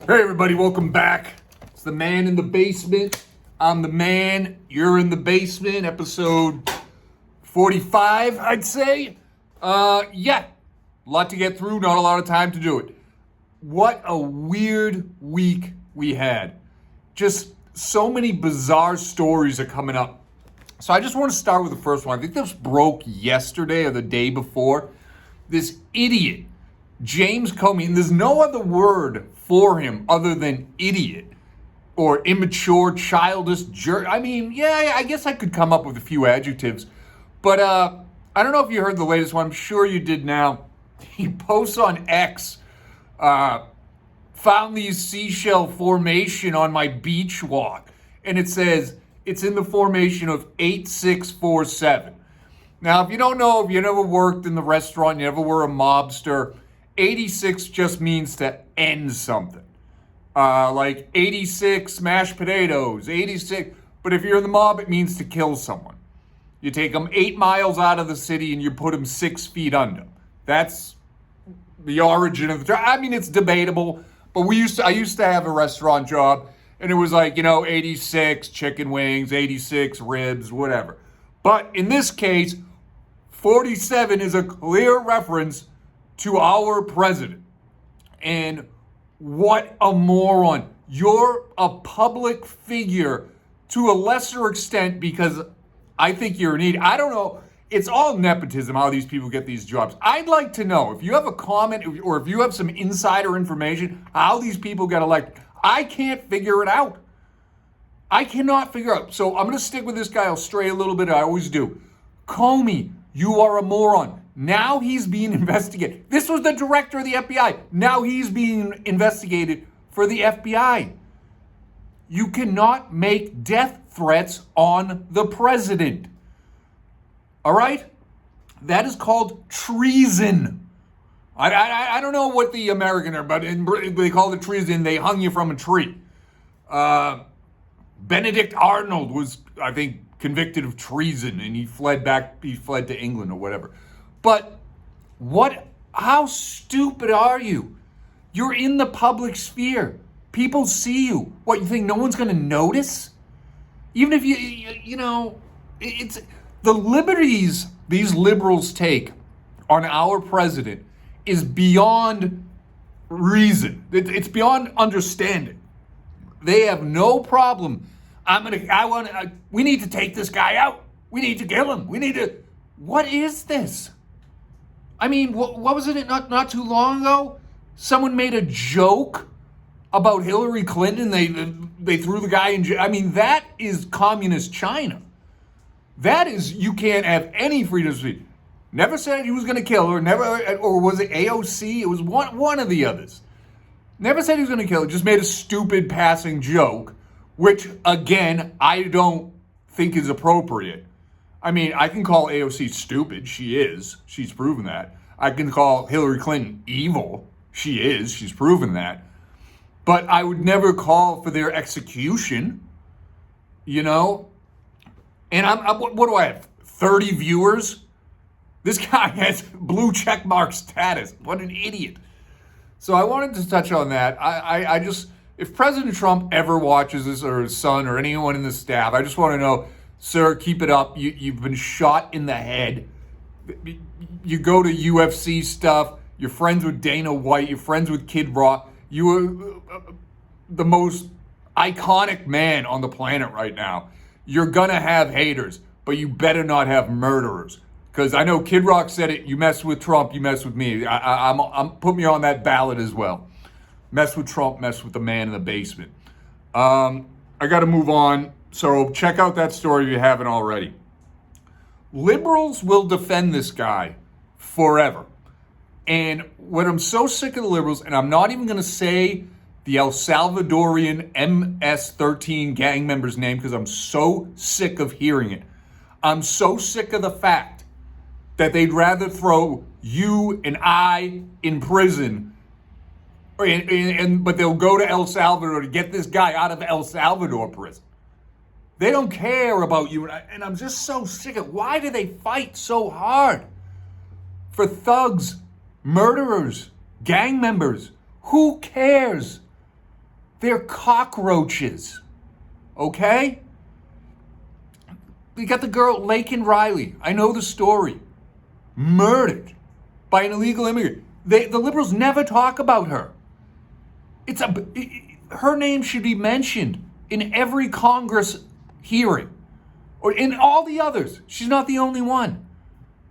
Hey everybody, welcome back. It's the man in the basement. I'm the man, you're in the basement, episode 45, I'd say. A lot to get through, not a lot of time to do it. What a weird week we had. Just so many bizarre stories are coming up. So I just want to start with the first one. I think this broke yesterday or the day before. This idiot, James Comey, and there's no other word for him other than idiot or immature, childish jerk. I mean, I guess I could come up with a few adjectives, but I don't know if you heard the latest one. I'm sure you did now. He posts on X, found these seashell formation on my beach walk, and it says it's in the formation of 8647. Now, if you don't know, if you never worked in the restaurant, you never were a mobster, 86 just means to end something. Like 86 mashed potatoes, 86. But if you're in the mob, it means to kill someone. You take them 8 miles out of the city and you put them 6 feet under. That's the origin of the term. I mean, it's debatable, but I used to have a restaurant job, and it was like, 86 chicken wings, 86 ribs, whatever. But in this case, 47 is a clear reference to our president. And what a moron. You're a public figure to a lesser extent because I think you're an idiot. I don't know. It's all nepotism how these people get these jobs. I'd like to know if you have a comment or if you have some insider information how these people get elected. I can't figure it out. I cannot figure out. So I'm going to stick with this guy. I'll stray a little bit. I always do. Comey, you are a moron. Now he's being investigated. This was the director of the FBI. Now he's being investigated for the FBI. You cannot make death threats on the president. All right? That is called treason. I don't know what the American are, but they called it treason. They hung you from a tree. Benedict Arnold was, I think, convicted of treason, and he fled to England or whatever. But how stupid are you? You're in the public sphere. People see you. What, you think no one's going to notice? Even if it's the liberties these liberals take on our president is beyond reason. It's beyond understanding. They have no problem. We need to take this guy out. We need to kill him. What is this? I mean, what was it not too long ago? Someone made a joke about Hillary Clinton. They threw the guy in jail. I mean, that is communist China. That is, you can't have any freedom of speech. Never said he was going to kill her. Or was it AOC? It was one of the others. Never said he was going to kill her. Just made a stupid passing joke, which, again, I don't think is appropriate. I mean, I can call AOC stupid. She is. She's proven that. I can call Hillary Clinton evil. She is. She's proven that. But I would never call for their execution, And what do I have? 30 viewers? This guy has blue checkmark status. What an idiot. So I wanted to touch on that. I just, if President Trump ever watches this, or his son, or anyone in the staff, I just want to know, sir, keep it up. You've been shot in the head. You go to UFC stuff. You're friends with Dana White. You're friends with Kid Rock. You are the most iconic man on the planet right now. You're going to have haters, but you better not have murderers. Because I know Kid Rock said it, you mess with Trump, you mess with me. I'm put me on that ballot as well. Mess with Trump, mess with the man in the basement. I got to move on. So check out that story if you haven't already. Liberals will defend this guy forever. And what I'm so sick of the liberals, and I'm not even going to say the El Salvadorian MS-13 gang member's name because I'm so sick of hearing it. I'm so sick of the fact that they'd rather throw you and I in prison, but they'll go to El Salvador to get this guy out of El Salvador prison. They don't care about you. And I'm just so sick of it. Why do they fight so hard for thugs, murderers, gang members? Who cares? They're cockroaches. Okay? We got the girl, Laken Riley. I know the story. Murdered by an illegal immigrant. The liberals never talk about her. Her name should be mentioned in every Congress hearing, or in all the others. She's not the only one.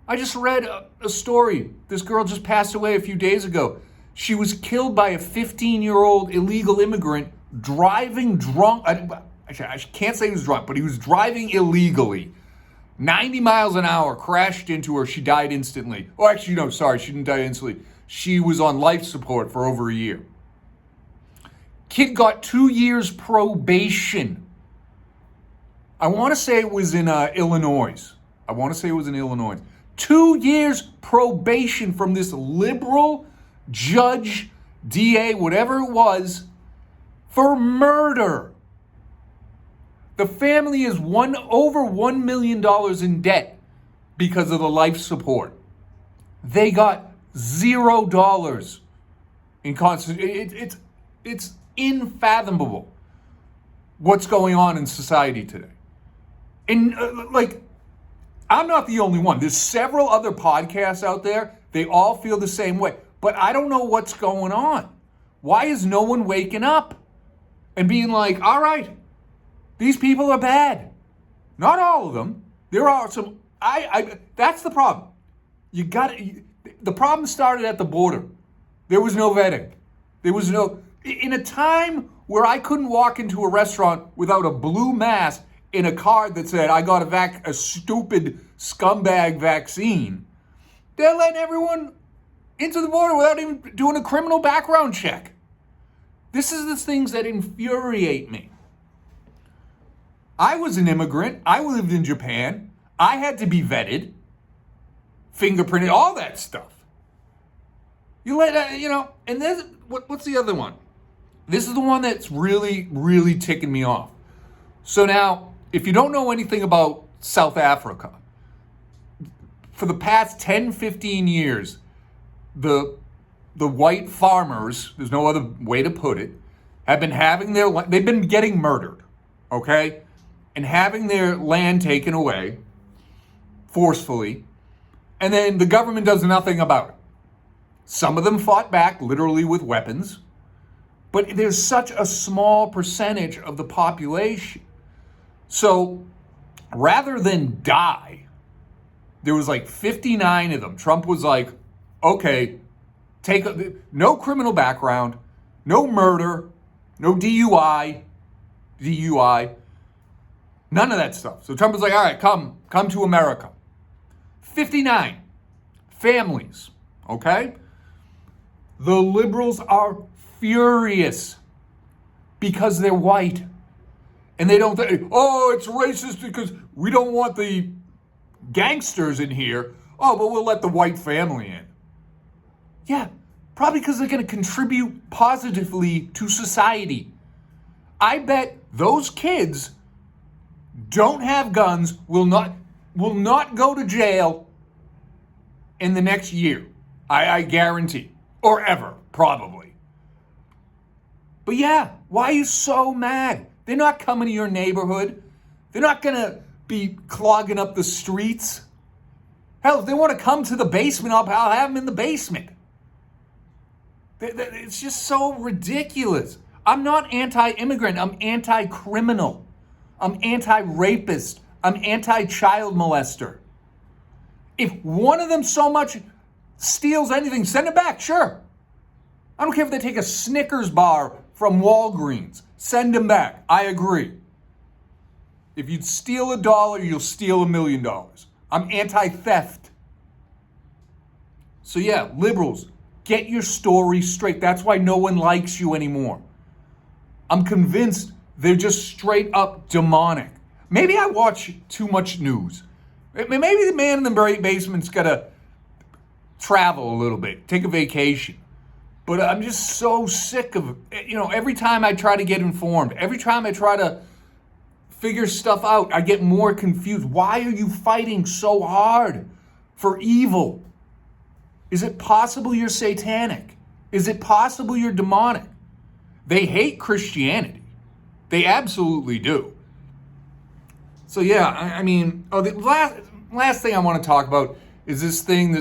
I just read a story. This girl just passed away a few days ago. She was killed by a 15-year-old illegal immigrant driving drunk. I can't say he was drunk, but he was driving illegally. 90 miles an hour, crashed into her. She died instantly. Oh, actually, no, sorry, she didn't die instantly. She was on life support for over a year. Kid got 2 years probation. I want to say it was in Illinois. 2 years probation from this liberal judge, DA, whatever it was, for murder. The family is over $1 million in debt because of the life support. They got $0 in constant. It's unfathomable what's going on in society today. And I'm not the only one. There's several other podcasts out there. They all feel the same way. But I don't know what's going on. Why is no one waking up and being like, all right, these people are bad. Not all of them. There are some. That's the problem. The problem started at the border. There was no vetting. In a time where I couldn't walk into a restaurant without a blue mask in a card that said, I got a stupid scumbag vaccine, they're letting everyone into the border without even doing a criminal background check. This is the things that infuriate me. I was an immigrant. I lived in Japan. I had to be vetted, fingerprinted, all that stuff. And then what's the other one? This is the one that's really, really ticking me off. So now, if you don't know anything about South Africa, for the past 10, 15 years, the white farmers, there's no other way to put it, they've been getting murdered, okay? And having their land taken away forcefully, and then the government does nothing about it. Some of them fought back, literally with weapons, but there's such a small percentage of the population. So rather than die, there was 59 of them. Trump was like, okay, no criminal background, no murder, no DUI, none of that stuff. So Trump was like, all right, come to America. 59 families, okay? The liberals are furious because they're white. And they don't think, oh, it's racist because we don't want the gangsters in here. Oh, but we'll let the white family in. Yeah, probably because they're going to contribute positively to society. I bet those kids don't have guns, will not go to jail in the next year. I guarantee. Or ever, probably. But yeah, why are you so mad? They're not coming to your neighborhood. They're not going to be clogging up the streets. Hell, if they want to come to the basement, I'll have them in the basement. It's just so ridiculous. I'm not anti-immigrant. I'm anti-criminal. I'm anti-rapist. I'm anti-child molester. If one of them so much steals anything, send it back, sure. I don't care if they take a Snickers bar from Walgreens. Send them back. I agree. If you'd steal $1, you'll steal $1 million. I'm anti-theft. So yeah, liberals, get your story straight. That's why no one likes you anymore. I'm convinced they're just straight up demonic. Maybe I watch too much news. Maybe the man in the basement's got to travel a little bit, take a vacation. But I'm just so sick of, every time I try to get informed, every time I try to figure stuff out, I get more confused. Why are you fighting so hard for evil? Is it possible you're satanic? Is it possible you're demonic? They hate Christianity. They absolutely do. So yeah, I mean, the last thing I want to talk about is this thing.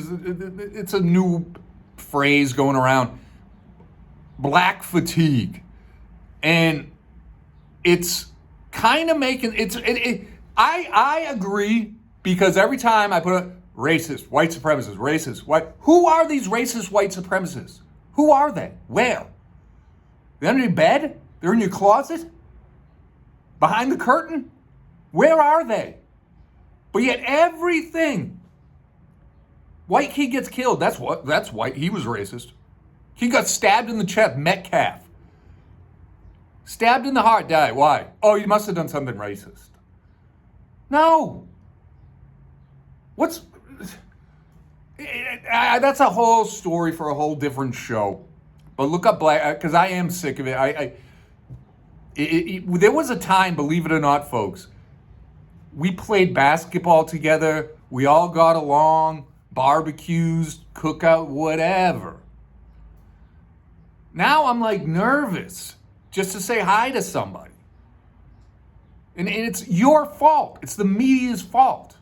It's a new phrase going around, black fatigue, and it's kind of making I agree, because every time I put a racist, white supremacist, racist, who are these racist white supremacists? Who are they? Where? They're under your bed? They're in your closet? Behind the curtain? Where are they? But yet everything, white kid gets killed. That's white. He was racist. He got stabbed in the chest, Metcalf. Stabbed in the heart, died. Why? Oh, you must have done something racist. No. That's a whole story for a whole different show. But look up black, because I am sick of it. There was a time, believe it or not, folks, we played basketball together. We all got along, barbecues, cookout, whatever. Now I'm like nervous just to say hi to somebody. And it's your fault. It's the media's fault.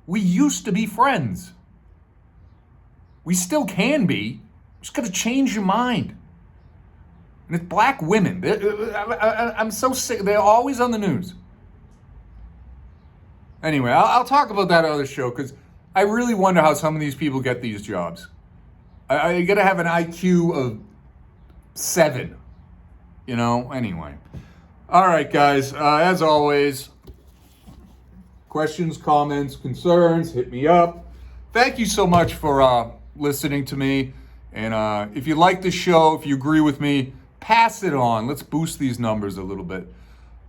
We used to be friends. We still can be. You just got to change your mind. And it's black women. I'm so sick. They're always on the news. Anyway, I'll talk about that other show, because I really wonder how some of these people get these jobs. I got to have an IQ of 7. Anyway. All right, guys. As always, questions, comments, concerns, hit me up. Thank you so much for listening to me. And if you like the show, if you agree with me, pass it on. Let's boost these numbers a little bit.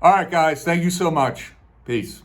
All right, guys. Thank you so much. Peace.